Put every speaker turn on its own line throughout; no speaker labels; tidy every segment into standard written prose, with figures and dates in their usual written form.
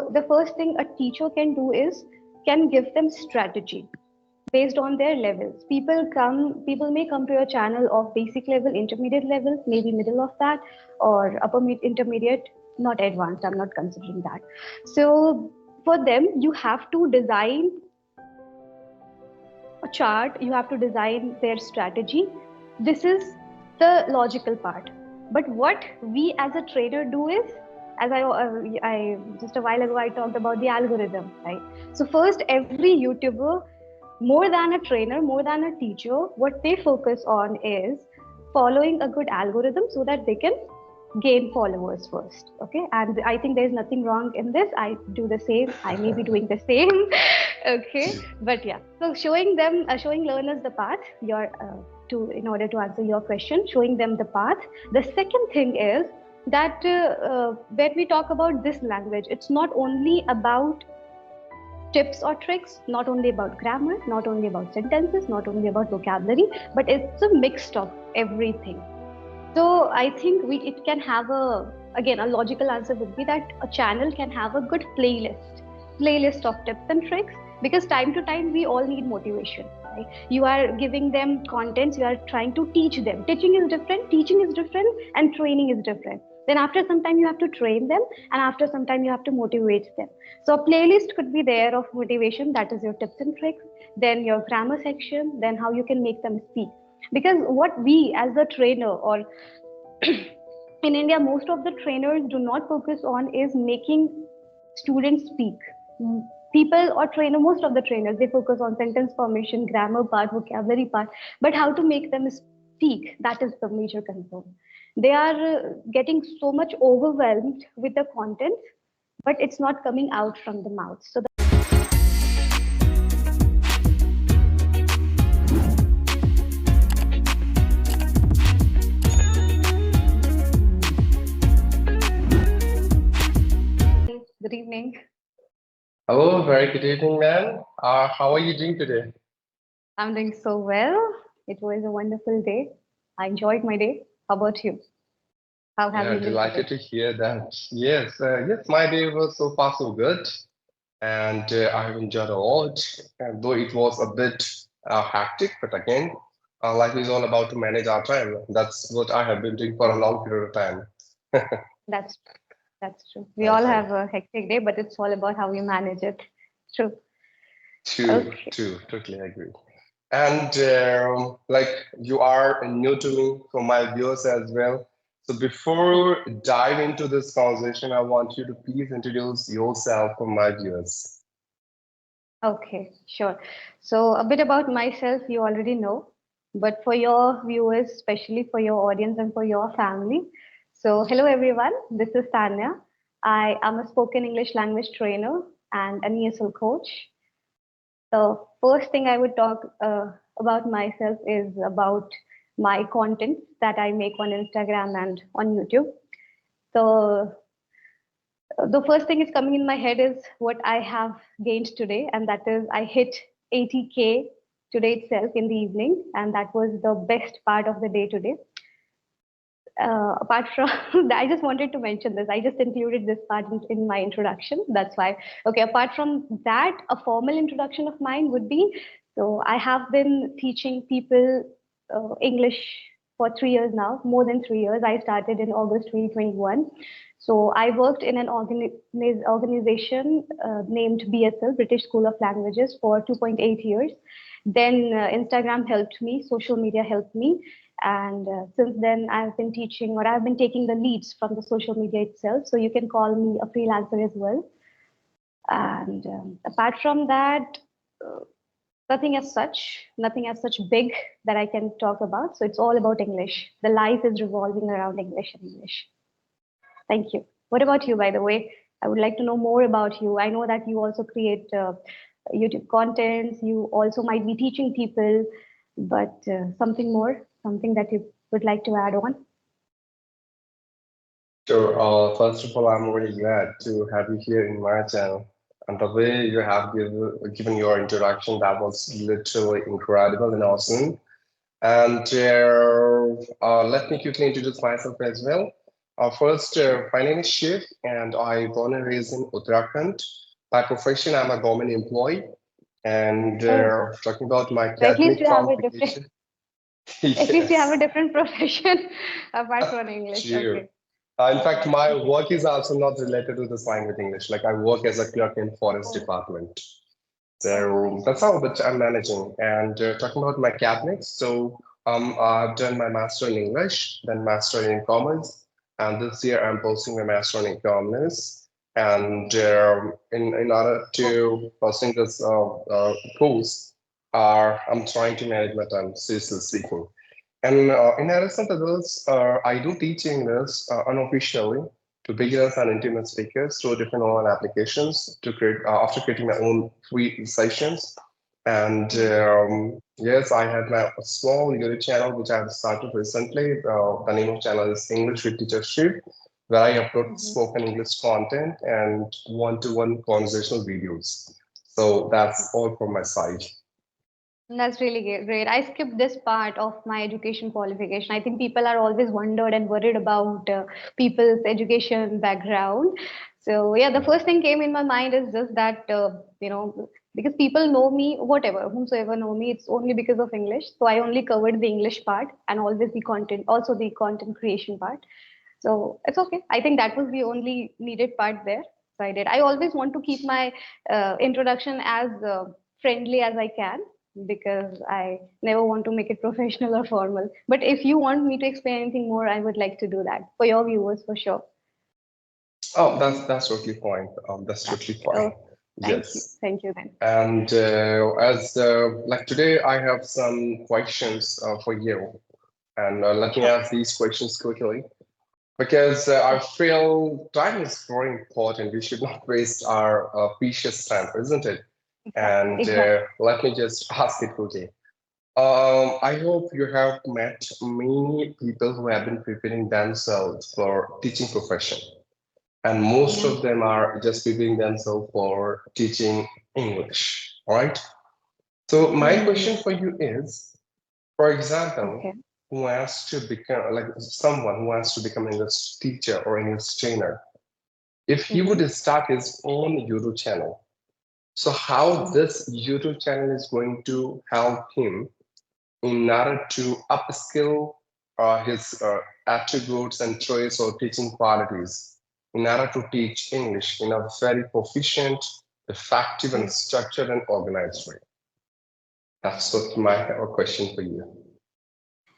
So the first thing a teacher can do is can give them strategy based on their levels. People may come to your channel of basic level, intermediate level, maybe middle of that, or upper intermediate, not advanced. I'm not considering that. So for them, you have to design a chart, you have to design their strategy. This is the logical part. But what we as a trainer do is, as I just a while ago I talked about the algorithm, right? So first, every YouTuber, more than a trainer, more than a teacher, what they focus on is following a good algorithm so that they can gain followers first. Okay, and I think there's nothing wrong in this. I do the same. I may be doing the same. Okay, but yeah, so showing learners the path, in order to answer your question, showing them the path. The second thing is that when we talk about this language, it's not only about tips or tricks, not only about grammar, not only about sentences, not only about vocabulary, but it's a mix of everything. So I think it can have a logical answer would be that a channel can have a good playlist of tips and tricks, because time to time we all need motivation, right? You are giving them contents, you are trying to teach them. Teaching is different, and training is different. Then after some time you have to train them, and after some time you have to motivate them. So a playlist could be there of motivation, that is your tips and tricks, then your grammar section, then how you can make them speak. Because what we as a trainer, or in India, most of the trainers do not focus on is making students speak. Most of the trainers, they focus on sentence formation, grammar part, vocabulary part, but how to make them speak, that is the major concern. They are getting so much overwhelmed with the content, but it's not coming out from the mouth. So good evening.
Hello, very good evening, ma'am. How are you doing today?
I'm doing so well. It was a wonderful day. I enjoyed my day. How about you? How have you been?
Delighted to hear that. Yes, my day was so far so good, and I have enjoyed a lot. And though it was a bit hectic, but again, life is all about to manage our time. That's what I have been doing for a long period of time.
That's true. We all have a hectic day, but it's all about how we manage it. True.
True, totally agree. And you are new to me, for my viewers as well. So before dive into this conversation, I want you to please introduce yourself for my viewers.
Okay, sure. So a bit about myself, you already know, but for your viewers, especially for your audience and for your family. So hello everyone, this is Tanya. I am a spoken English language trainer and an ESL coach. The first thing I would talk about myself is about my content that I make on Instagram and on YouTube. So the first thing is coming in my head is what I have gained today, and that is I hit 80K today itself in the evening, and that was the best part of the day today. Apart from I just wanted to mention this. I just included this part in my introduction. That's why. Okay, apart from that, a formal introduction of mine would be, so I have been teaching people English for 3 years now, more than 3 years. I started in August 2021. So I worked in an organization named BSL, British School of Languages, for 2.8 years. Then Instagram helped me, social media helped me. And since then, I've been teaching, or I've been taking the leads from the social media itself. So you can call me a freelancer as well. And apart from that, nothing as such big that I can talk about. So it's all about English. The life is revolving around English and English. Thank you. What about you, by the way? I would like to know more about you. I know that you also create YouTube contents. You also might be teaching people, but something more, something that you would like to add on?
Sure. First of all, I'm really glad to have you here in my channel. And the way you have given your introduction, that was literally incredible and awesome. And let me quickly introduce myself as well. First, my name is Shiv, and I born and raised in Uttarakhand. By profession, I'm a government employee. And
Oh,
talking about my
so at least
academic
you have a different,
qualification,
at least you have a
yes,
different profession apart from English.
sure.
Okay.
In fact, my work is also not related to the slang with English. Like I work as a clerk in forest
Oh,
department.
oh, I
So that's
see.
how but I'm managing. And talking about my academics, so I've done my master in English, then master in commerce, and this year I'm pursuing my master in economics. And in order to pursue this course, I'm trying to manage my time, seriously speaking. And in addition to this, I do teach English unofficially to beginners and intimate speakers through different online applications to create after creating my own free sessions. And
Mhm.
yes, I have my small YouTube channel which I have started recently. The name of channel is English with Teacher Shiv, where I upload
Mhm.
spoken English content and one-to-one conversational videos. So that's all from my side.
That's really great. I skipped this part of my education qualification. I think people are always wondered and worried about people's education background. So yeah, the first thing came in my mind is just that because people know me, whatever, whomsoever know me, it's only because of English. So I only covered the English part and always the content, also the content creation part. So it's okay. I think that was the only needed part there. So I did. I always want to keep my introduction as friendly as I can because I never want to make it professional or formal. But if you want me to explain anything more, I would like to do that for your viewers for sure.
Oh, that's totally fine. That's
Yeah.
totally fine.
Oh, thank you.
Yes.
Thank you then.
And as like today, I have some questions for you, and let me
Sure.
ask these questions quickly because I
Sure.
feel time is very important. We should not waste our precious time, isn't it?
Exactly.
And
Exactly.
let me just ask it quickly. I hope you have met many people who have been preparing themselves for teaching profession, and most
Yeah.
of them are just preparing themselves for teaching English. All right. So my
Hmm.
question for you is, for example,
Okay.
who wants to become like someone who wants to become an English teacher or English trainer, if he
Hmm.
would start his own YouTube channel, so how
Hmm.
this YouTube channel is going to help him in order to upskill his attributes and traits or teaching qualities in order to teach English in a very proficient, effective, and structured and organized way. That's what my question for you.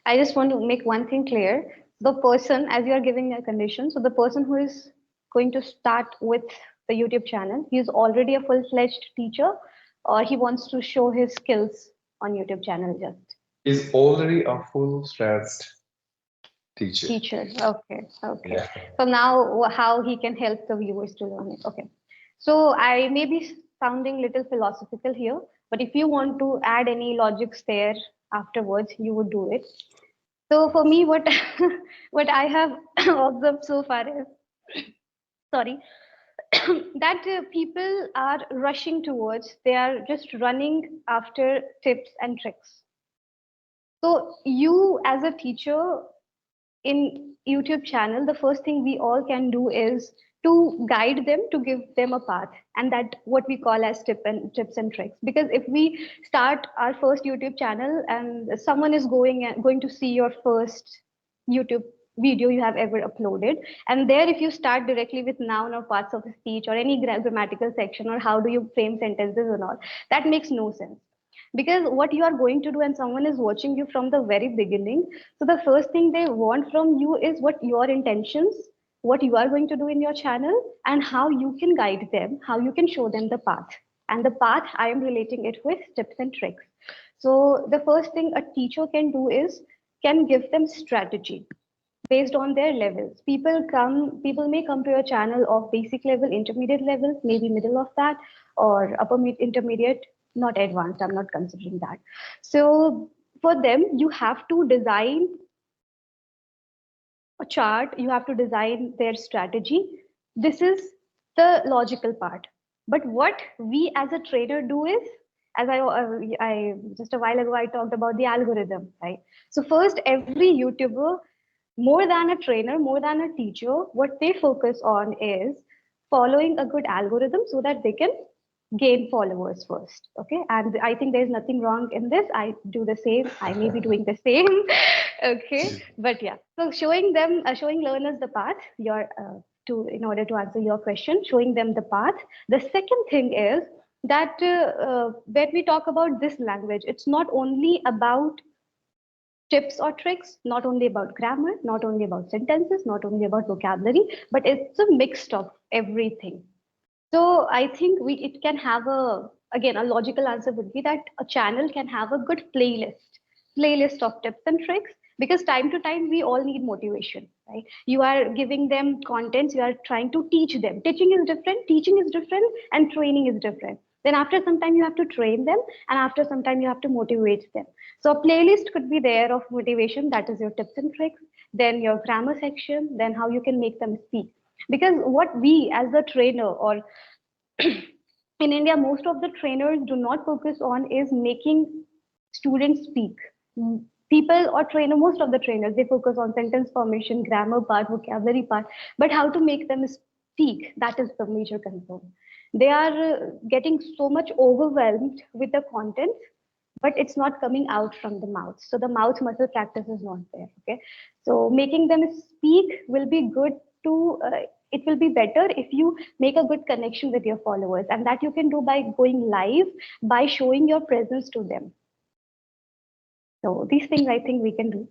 I just want to make one thing clear. The person, as you are giving a condition, so the person who is going to start with the YouTube channel, he is already a full-fledged teacher, or he wants to show his skills on YouTube channel just.
Is already a full-fledged teacher.
Teacher. Okay. Okay.
Yeah.
So now how he can help the viewers to learn it. Okay. So I may be sounding little philosophical here, but if you want to add any logics there afterwards, you would do it. So for me, what what I have observed so far is, sorry, that people are rushing towards, they are just running after tips and tricks. So you as a teacher in YouTube channel, the first thing we all can do is to guide them, to give them a path, and that what we call as tips and tricks. Because if we start our first YouTube channel and someone is going to see your first YouTube video you have ever uploaded, and there if you start directly with noun or parts of a speech or any grammatical section or how do you frame sentences and all, that makes no sense because what you are going to do and someone is watching you from the very beginning, so the first thing they want from you is what your intentions, what you are going to do in your channel, and how you can guide them, how you can show them the path. And the path I am relating it with tips and tricks. So the first thing a teacher can do is can give them strategy based on their levels. People may come to your channel of basic level, intermediate level, maybe middle of that, or intermediate, not advanced. I'm not considering that. So for them, you have to design a chart, you have to design their strategy. This is the logical part. But what we as a trainer do is, as I just a while ago I talked about the algorithm, right? So first, every YouTuber More than a trainer, more than a teacher, what they focus on is following a good algorithm so that they can gain followers first. Okay, and I think there's nothing wrong in this. I do the same. I may be doing the same. Okay, but yeah. So showing them, showing learners the path. Your to in order to answer your question, showing them the path. The second thing is that when we talk about this language, it's not only about tips or tricks, not only about grammar, not only about sentences, not only about vocabulary, but it's a mix of everything. So I think it can have again, a logical answer would be that a channel can have a good playlist of tips and tricks, because time to time we all need motivation, right? You are giving them contents, you are trying to teach them. Teaching is different, and training is different. Then after some time you have to train them, and after some time you have to motivate them. So a playlist could be there of motivation, that is your tips and tricks, then your grammar section, then how you can make them speak. Because what we as a trainer, or in India, most of the trainers do not focus on is making students speak. People or trainer, most of the trainers, they focus on sentence formation, grammar part, vocabulary part, but how to make them speak, that is the major concern. They are getting so much overwhelmed with the content, but it's not coming out from the mouth. So the mouth muscle practice is not there. Okay. So making them speak will be good to, it will be better if you make a good connection with your followers. And that you can do by going live, by showing your presence to them. So these things I think we can do,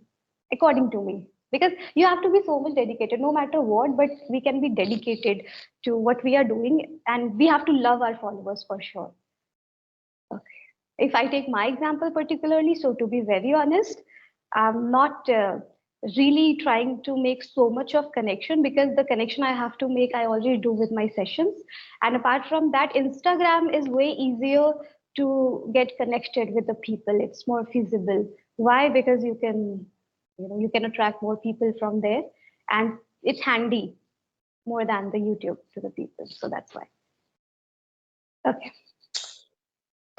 according to me. Because you have to be so much dedicated, no matter what, but we can be dedicated to what we are doing. And we have to love our followers for sure. Okay. If I take my example particularly, so to be very honest, I'm not really trying to make so much of connection, because the connection I have to make, I already do with my sessions. And apart from that, Instagram is way easier to get connected with the people. It's more feasible. Why? Because you can attract more people from there, and it's handy more than the YouTube to the people. So that's why. Okay.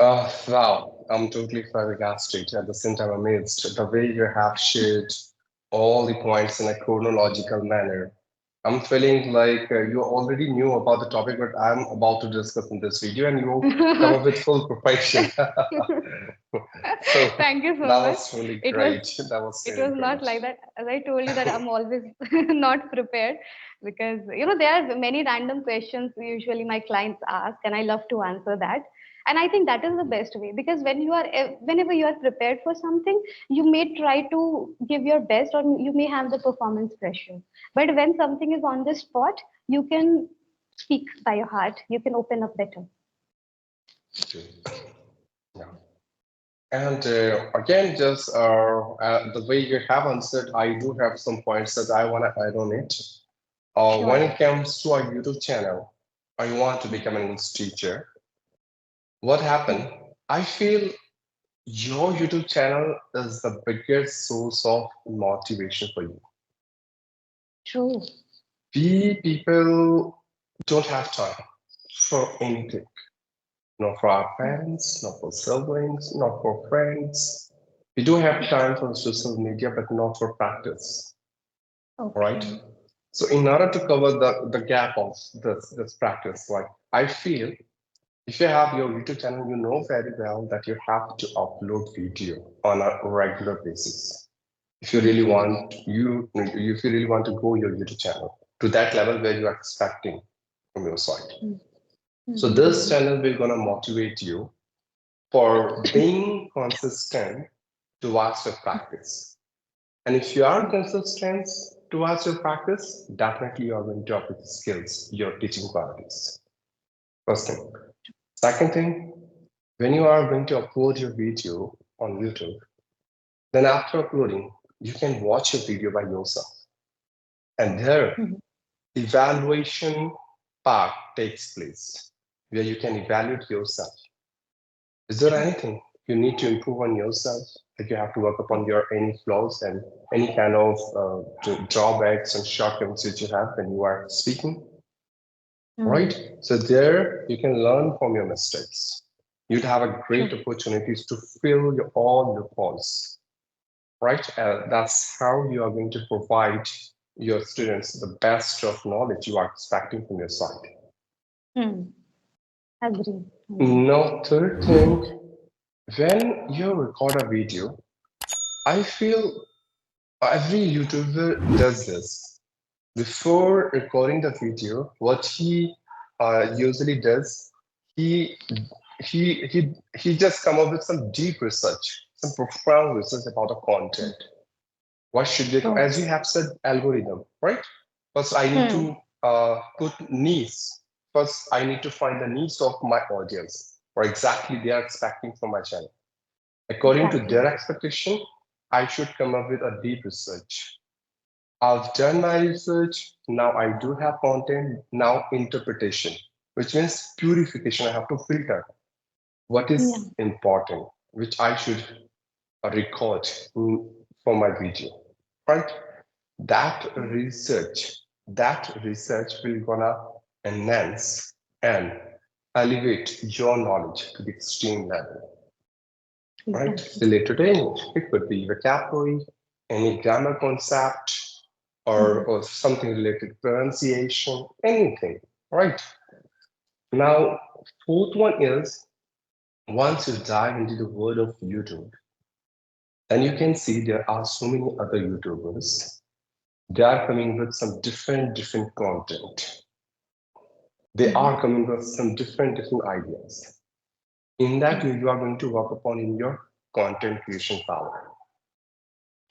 Wow, I'm totally flabbergasted, at the same time amazed the way you have shared all the points in a chronological manner. I'm feeling like you already knew about the topic, but I'm about to discuss in this video, and you come up with full preparation. So
Thank you so
that
much.
was really
It was
great. That was
it
really
was not
great.
like that. As I told you that I'm always not prepared, because there are many random questions usually my clients ask, and I love to answer that. And I think that is the best way, because whenever you are prepared for something, you may try to give your best, or you may have the performance pressure. But when something is on the spot, you can speak by your heart. You can open up better.
Okay. Yeah. And again, just the way you have answered, I do have some points that I want to add on it. When
Sure.
it comes to our YouTube channel, I want to become an English teacher. What happened? I feel your YouTube channel is the biggest source of motivation for you.
True.
We people don't have time for anything, not for our parents, not for siblings, not for friends. We do have time for social media, but not for practice, right?
Okay.
So in order to cover the gap of this practice, like I feel if you have your YouTube channel, you know very well that you have to upload video on a regular basis. If you really want if you really want to grow your YouTube channel to that level where you are expecting from your side. So this
Mm-hmm.
channel will gonna motivate you for being consistent towards your practice. And if you are consistent towards your practice, definitely you are going to upgrade the skills, your teaching qualities. First thing. Second thing, when you are going to upload your video on YouTube, then after uploading, you can watch your video by yourself. And there, evaluation part takes place where you can evaluate yourself. Is there anything you need to improve on yourself? Like you have to work upon your any flaws and any kind of drawbacks and shortcomings that you have when you are speaking, right? So there you can learn from your mistakes. You'd have a great opportunities to fill all your faults, right? That's how you are going to provide your students the best of knowledge you are expecting from your side.
Hmm. Agree. Agree.
Now, third thing, when you record a video, I feel every YouTuber does this. Before recording the video, what he usually does, he he just come up with some deep research, some profound research about the content. What should they,
True.
as you have said, algorithm, right? First, I need
Hmm.
to put needs. First, I need to find the needs of my audience, or exactly they are expecting from my channel. According to
Exactly.
their expectation, I should come up with a deep research. I've done my research. Now I do have content. Now interpretation, which means purification. I have to filter what
Yeah.
is important, which I should record for my video, right? That research will gonna enhance and elevate your knowledge to the extreme level, right?
Exactly.
Related to English, it could be vocabulary, any grammar concept,
Hmm.
or something related to pronunciation, anything, right? Now, fourth one is once you dive into the world of YouTube, then you can see there are so many other YouTubers. They are coming with some different content. They
Hmm.
are coming with some different ideas. In that way,
Hmm.
you are going to work upon in your content creation power.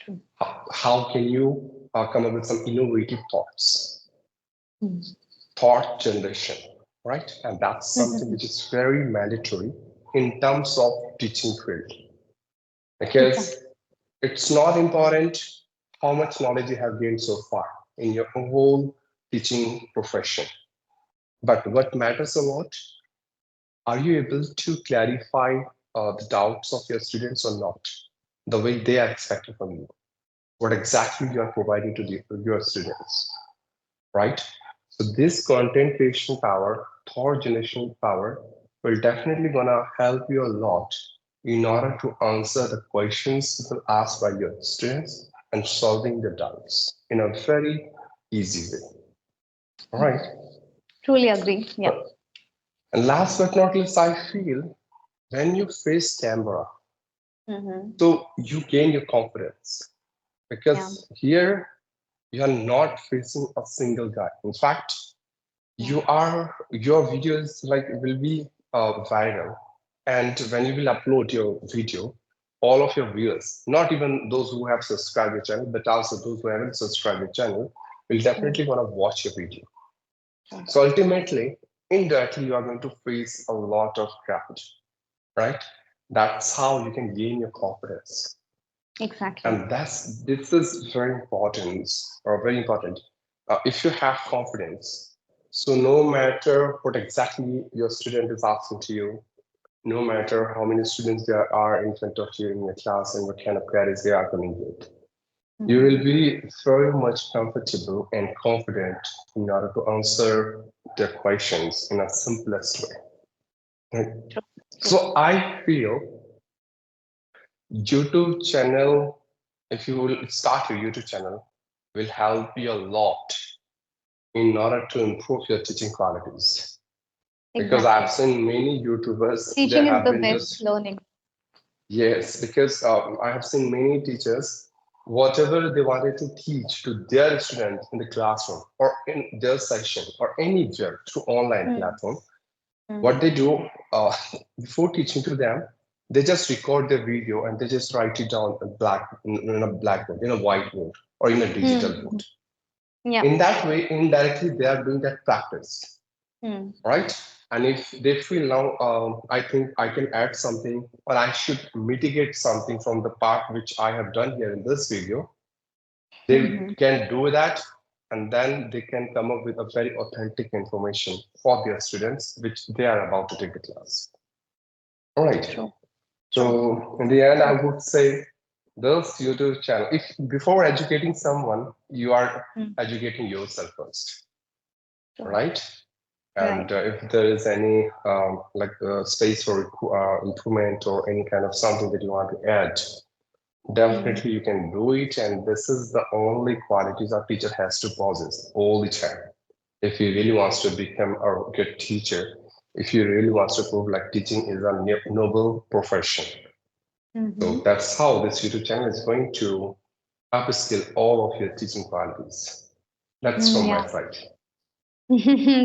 True.
How can you come up with some innovative thoughts?
Hmm.
Thought generation, right? And that's something which is very mandatory in terms of teaching field, because
Exactly.
it's not important how much knowledge you have gained so far in your whole teaching profession, but what matters a lot, are you able to clarify the doubts of your students or not, the way they are expecting from you, what exactly you are providing to your students, right? So this content creation power, thought generation power, will definitely gonna help you a lot in order to answer the questions people asked by your students and solving the doubts in a very easy way. All
Hmm.
right.
Truly agree. Yeah.
And last but not least, I feel when you face camera,
Hmm.
so you gain your confidence,
Yeah.
because here you are not facing a single guy. In fact,
Yeah.
your videos like will be viral, and when you will upload your video, all of your viewers, not even those who have subscribed your channel but also those who haven't subscribed your channel, will
Hmm.
definitely want to watch your video.
True.
So ultimately, indirectly, you are going to face a lot of crowd, right? That's how you can gain your confidence.
Exactly.
And this is very important, or very important. If you have confidence, so no matter what exactly your student is asking to you, no matter how many students there are in front of you in your class and what kind of queries they are coming with, you
Hmm.
will be very much comfortable and confident in order to answer their questions in a simplest way. Right?
True. True.
So I feel YouTube channel, if you will start your YouTube channel, will help you a lot in order to improve your teaching qualities. Because I've
Exactly.
seen many YouTubers, they
Teaching is
have
the
been
best
just,
learning.
yes, because I have seen many teachers, whatever they wanted to teach to their students in the classroom or in their session or anywhere through online
Hmm.
platform,
Hmm.
what they do before teaching to them, they just record their video and they just write it down in a blackboard, in a whiteboard, or in a digital
Hmm.
board.
Yeah.
In that way, indirectly, they are doing that practice,
Hmm.
right? And if they feel now, I think I can add something, or I should mitigate something from the part which I have done here in this video, they
Hmm.
can do that, and then they can come up with a very authentic information for their students, which they are about to take the class. All right.
True. True.
So in the end, I would say this YouTube channel, if before educating someone, you are
Hmm.
educating yourself first,
True.
right?
Right.
And if there is any space for improvement or any kind of something that you want to add, Definitely you can do it, and this is the only qualities a teacher has to possess all the time. If he really wants to become a good teacher, if he really wants to prove like teaching is a noble profession. So
Mm-hmm.
that's how this YouTube channel is going to upskill all of your teaching qualities. That's from my
Yeah.
side.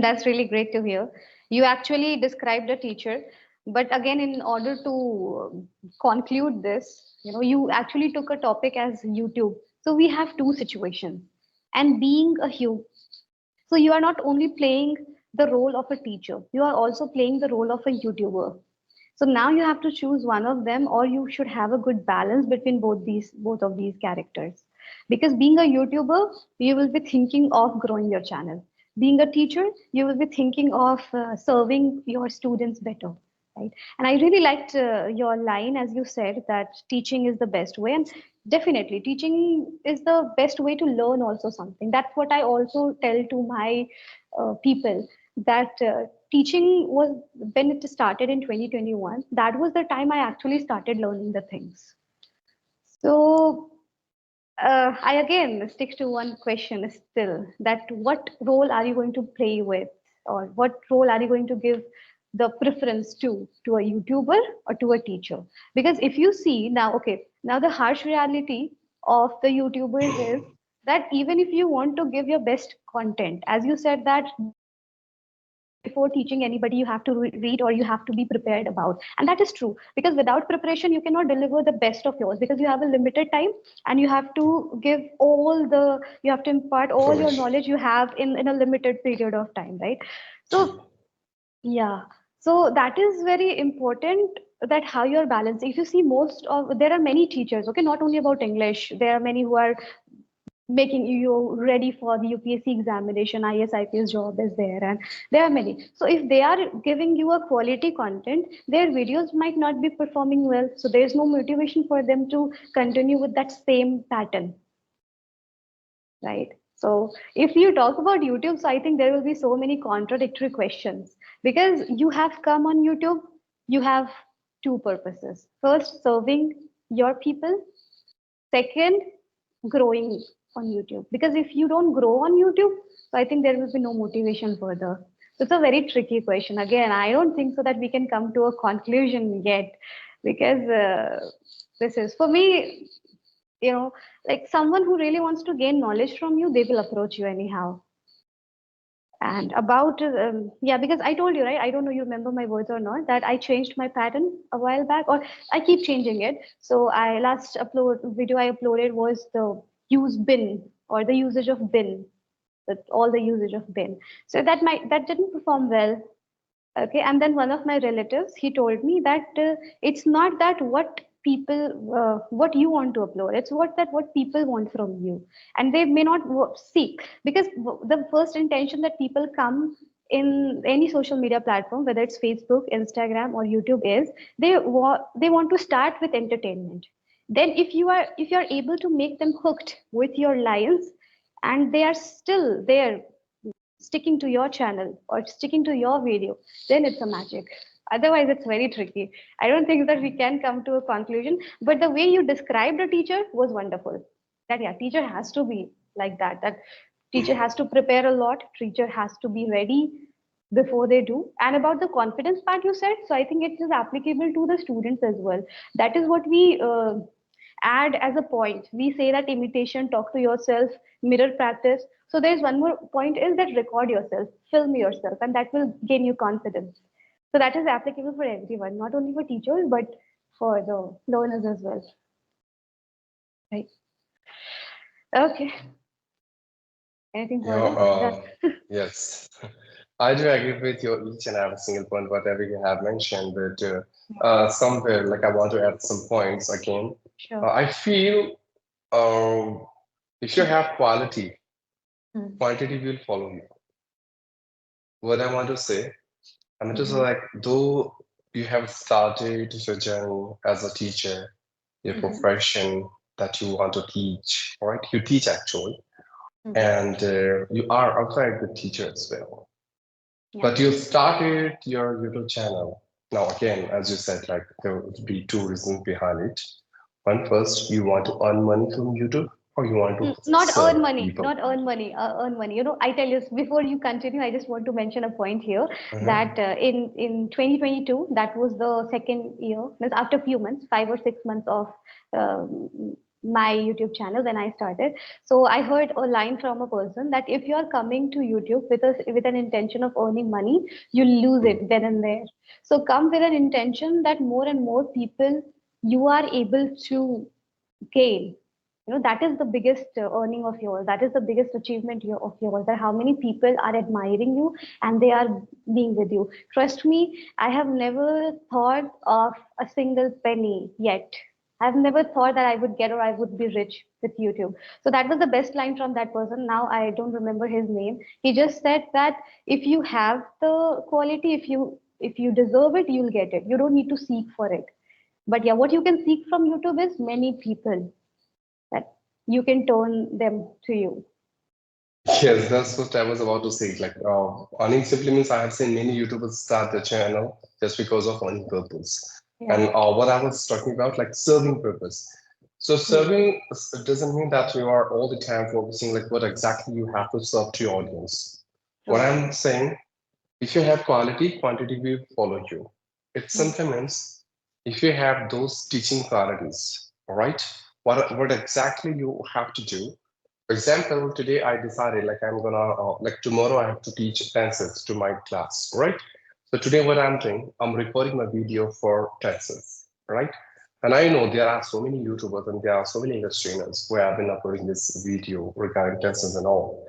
That's really great to hear. You actually described a teacher, but again, in order to conclude this, you actually took a topic as YouTube. So we have two situations, and being a human, so you are not only playing the role of a teacher, you are also playing the role of a YouTuber. So now you have to choose one of them, or you should have a good balance between both of these characters. Because being a YouTuber, you will be thinking of growing your channel. Being a teacher, you will be thinking of serving your students better, right? And I really liked your line as you said that teaching is the best way, and definitely teaching is the best way to learn also something. That's what I also tell to my people, that teaching was, when it started in 2021, that was the time I actually started learning the things. So I again stick to one question still, that what role are you going to play with, or what role are you going to give the preference to a YouTuber or to a teacher? Because if you see now, okay, now the harsh reality of the YouTubers is that even if you want to give your best content, as you said that before teaching anybody you have to read or you have to be prepared about, and that is true, because without preparation you cannot deliver the best of yours, because you have a limited time and you have to give all the, you have to impart all your
Information.
knowledge you have in a limited period of time, right? So
True.
yeah, so that is very important, that how you're balanced. If you see, most of, there are many teachers, okay, not only about English, there are many who are making you ready for the UPSC examination, IS, IPS job is there, and there are many. So if they are giving you a quality content, their videos might not be performing well. So there is no motivation for them to continue with that same pattern, right? So if you talk about YouTube, so I think there will be so many contradictory questions, because you have come on YouTube, you have two purposes. First, serving your people. Second, growing on YouTube. Because if you don't grow on YouTube, so I think there will be no motivation further. So it's a very tricky question. Again, I don't think so that we can come to a conclusion yet, because this is for me, like someone who really wants to gain knowledge from you, they will approach you anyhow. And about, yeah, because I told you, right? I don't know you remember my words or not, that I changed my pattern a while back, or I keep changing it. So I last upload video I uploaded was the use bin, or the usage of bin, that all the usage of bin. So that didn't perform well. Okay, and then one of my relatives, he told me that it's not that what you want to upload, it's what people want from you, and they may not seek, because the first intention that people come in any social media platform, whether it's Facebook, Instagram, or YouTube, is they want to start with entertainment. Then if you are able to make them hooked with your lines, and they are still there sticking to your channel or sticking to your video, then it's a magic. Otherwise, it's very tricky. I don't think that we can come to a conclusion. But the way you described a teacher was wonderful. That yeah, teacher has to be like that. That teacher has to prepare a lot. Teacher has to be ready before they do. And about the confidence part you said, so I think it is applicable to the students as well. That is what we add as a point. We say that imitation, talk to yourself, mirror practice. So there's one more point, is that record yourself, film yourself, and that will gain you confidence. So that is applicable for everyone, not only for teachers, but for the learners as well. Right. Okay. Anything
You know,
further? That
yes, I do agree with your each and every single point, whatever you have mentioned, but somewhere, like I want to add some points again.
sure.
I feel if you have quality,
Hmm.
quantity will follow you. What I want to say, I'm just
Mm-hmm.
like, though you have started your journey as a teacher, your
Mm-hmm.
profession that you want to teach, right? You teach actually,
Mm-hmm.
and you are a very good teacher as well.
Yeah.
But you started your YouTube channel. Now, again, as you said, like there would be two reasons behind it. One first, you want to earn money from YouTube or you want to
Not
serve
earn money,
people?
not earn money, earn money. I tell you, before you continue, I just want to mention a point here
Uh-huh.
that in 2022, that was the second year, means after a few months, 5 or 6 months of my YouTube channel when I started. So I heard a line from a person that if you are coming to YouTube with an intention of earning money, you lose
Mm.
it then and there. So come with an intention that more and more people you are able to gain. That is the biggest earning of yours, that is the biggest achievement of yours, that how many people are admiring you and they are being with you. Trust me, I have never thought of a single penny yet. I've never thought that I would get or I would be rich with YouTube. So that was the best line from that person. Now I don't remember his name. He just said that if you have the quality, if you deserve it, you'll get it. You don't need to seek for it. But yeah, what you can seek from YouTube is many people that you can turn them to you.
Yes, that's what I was about to say. Like, earning simply means I have seen many YouTubers start the channel just because of earning purpose.
Yeah.
And what I was talking about, like serving purpose. So
Hmm.
serving doesn't mean that you are all the time focusing like what exactly you have to serve to your audience. What
True.
I'm saying, if you have quality, quantity will follow you. It
Hmm.
simply means if you have those teaching qualities, all right, what exactly you have to do. For example, today I decided like I'm gonna like tomorrow I have to teach tenses to my class, right? So today what I'm doing, I'm recording my video for tenses, right? And I know there are so many YouTubers and there are so many English trainers who have been uploading this video regarding tenses and all.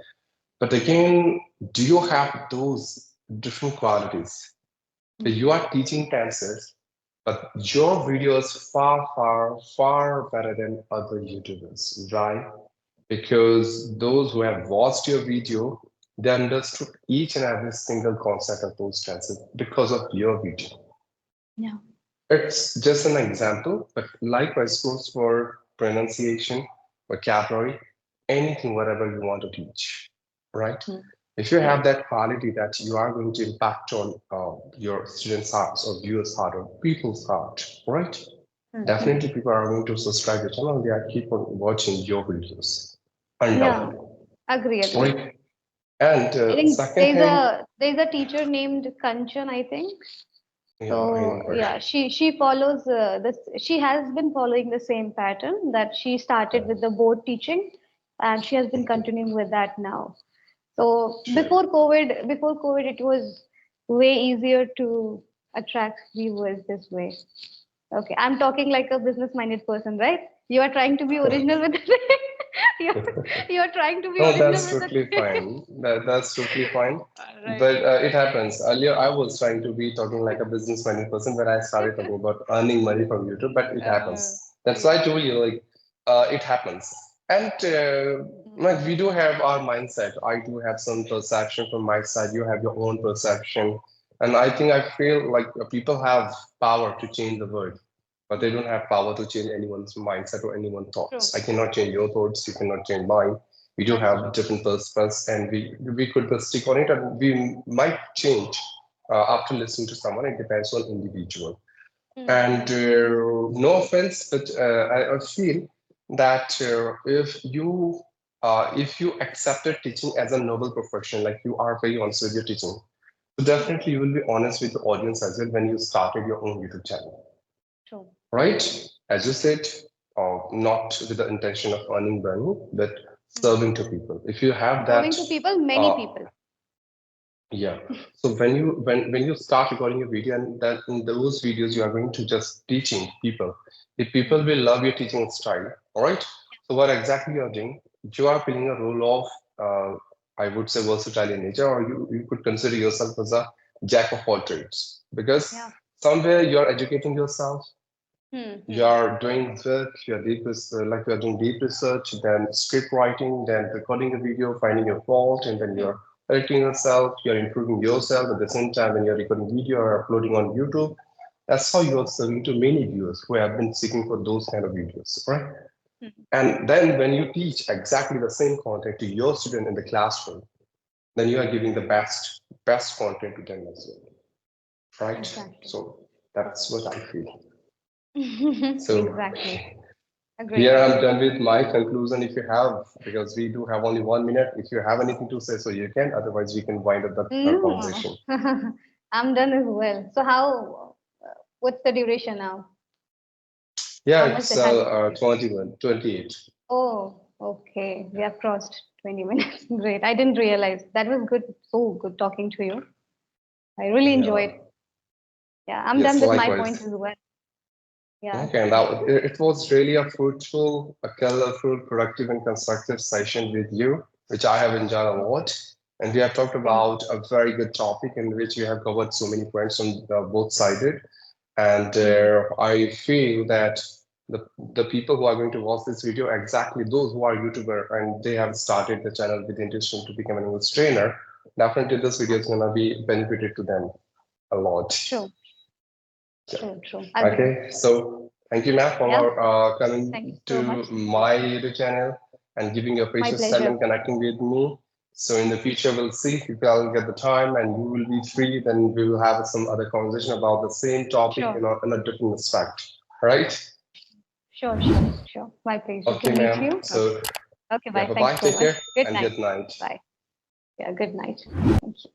But again, do you have those different qualities?
Hmm.
You are teaching tenses, but your video is far, far, far better than other YouTubers, right? Because those who have watched your video, they understood each and every single concept of those tenses because of your video.
Yeah.
It's just an example, but likewise goes for pronunciation, vocabulary, anything, whatever you want to teach, right?
Hmm.
If you
Yeah.
have that quality that you are going to impact on your students' hearts or viewers' heart or people's heart, right?
Hmm. Hmm.
Definitely people are going to subscribe to your channel. They are keep on watching your videos.
Yeah.
Undoubtedly,
Agree. Agree.
right? And
I think
second thing,
there's a teacher named Kanchan, I think.
yeah, I
So
know her.
yeah, she follows this. She has been following the same pattern that she started with the board teaching, and she has been continuing with that now. So
Sure.
before COVID, it was way easier to attract viewers this way. Okay, I'm talking like a business-minded person, right? You are trying to be original with the thing. you're, you're trying to be
No,
original
that's
with the
totally
thing.
fine. That's totally fine.
Right.
But it happens. Earlier, I was trying to be talking like a business-minded person when I started talking about earning money from YouTube, but it
Uh,
happens. That's why I
yeah.
told you, like, it happens. And like we do have our mindset. I do have some perception from my side. You have your own perception. And I think I feel like people have power to change the world, but they
Hmm.
don't have power to change anyone's mindset or anyone's
True.
thoughts. I cannot change your thoughts. You cannot change mine. We do
That's
have
true.
different perspectives, and we could just stick on it, and we might change after listening to someone. It depends on individual. And
Hmm.
no offense, but I feel that if you accepted teaching as a noble profession, like you are very honest with your teaching, so
Hmm.
definitely you will be honest with the audience as well when you started your own YouTube channel,
True.
right? As you said, not with the intention of earning money, but
Hmm.
serving to people. If you have
Serving
that,
to people, many
uh,
people.
yeah. So when you start recording a video and then in those videos you are going to just teaching people, if people
Hmm.
will love your teaching style, all right. So what exactly you are doing? You are playing a role of I would say versatile in nature, or you could consider yourself as a jack of all trades because
Yeah.
somewhere you are educating yourself,
Hmm.
you
Hmm.
are doing work, like you are doing deep research, then script writing, then recording a video, finding your fault, and then
Hmm.
you're editing yourself, you're improving yourself at the same time when you're recording video or uploading on YouTube. That's how you're serving to many viewers who have been seeking for those kind of videos, right?
Hmm.
And then when you teach exactly the same content to your student in the classroom, then you are giving the best content to them as well, right?
Exactly.
So that's what I feel. So
Exactly. Agreed.
Here I'm done with my conclusion. If you have, because we do have only 1 minute, if you have anything to say, so you can. Otherwise, we can wind up the
No.
conversation.
I'm done as well. So how, what's the duration now?
Yeah,
How much
it's
has it been?
21, 28.
Oh, okay. We have crossed 20 minutes. Great. I didn't realize. That was good. So good talking to you. I really
Yeah.
enjoyed. Yeah, I'm done
Yes,
with my points
likewise.
as well. Yeah.
Okay, and it was really a fruitful, a colorful, productive, and constructive session with you, which I have enjoyed a lot. And we have talked
Same.
about a very good topic in which we have covered so many points on both sided. And
Hmm.
I feel that the people who are going to watch this video, exactly those who are YouTuber and they have started the channel with intention to become an English trainer, definitely this video is gonna be benefited to them a lot.
True.
Yeah.
True. True. Agree.
Okay, so thank you, Matt, for
Yeah. Thank you
coming
so much.
to my YouTube channel and giving your
My
precious time
pleasure.
and connecting with me. So in the future, we'll see if I'll get the time and you will be free, then we will have some other conversation about the same topic
Sure.
in a different aspect. All right?
Sure. Sure. Sure. My pleasure to
Okay,
meet
ma'am.
you. Okay.
So
Okay.
yeah,
Bye.
bye-bye.
Thanks so
Take
much.
care
Good
and
night.
good night.
Bye. Yeah. Good night. Thank you.